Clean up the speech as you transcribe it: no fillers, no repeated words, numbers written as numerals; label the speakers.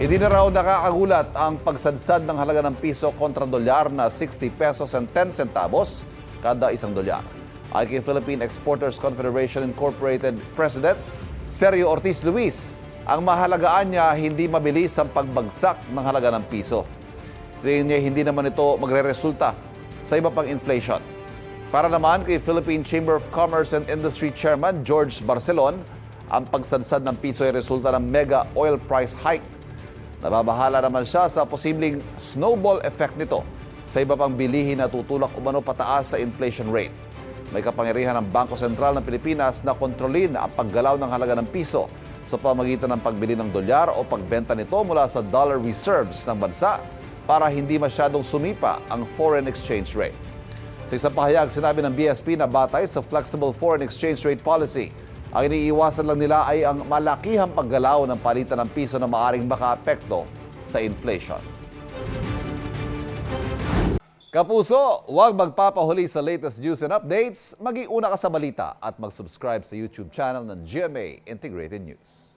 Speaker 1: Hindi na raw nakakagulat ang pagsadsad ng halaga ng piso kontra dolyar na 60 pesos and 10 centavos kada isang dolyar. Ayon kay Philippine Exporters Confederation Incorporated President Sergio Ortiz Luis, ang mahalagaan niya hindi mabilis ang pagbagsak ng halaga ng piso. Tingin niya hindi naman ito magre-resulta sa iba pang inflation. Para naman kay Philippine Chamber of Commerce and Industry Chairman George Barcelon, ang pagsadsad ng piso ay resulta ng mega oil price hike. Nababahala naman siya sa posibleng snowball effect nito sa iba pang bilihin na tutulak umano pataas sa inflation rate. May kapangyarihan ng Bangko Sentral ng Pilipinas na kontrolin ang paggalaw ng halaga ng piso sa pamamagitan ng pagbili ng dolyar o pagbenta nito mula sa dollar reserves ng bansa para hindi masyadong sumipa ang foreign exchange rate. Sa isang pahayag, sinabi ng BSP na batay sa flexible foreign exchange rate policy, ang iniiwasan lang nila ay ang malakihang paggalaw ng palitan ng piso na maaaring makaapekto sa inflation. Kapuso, huwag magpapahuli sa latest news and updates. Mag-iuna ka sa balita at mag-subscribe sa YouTube channel ng GMA Integrated News.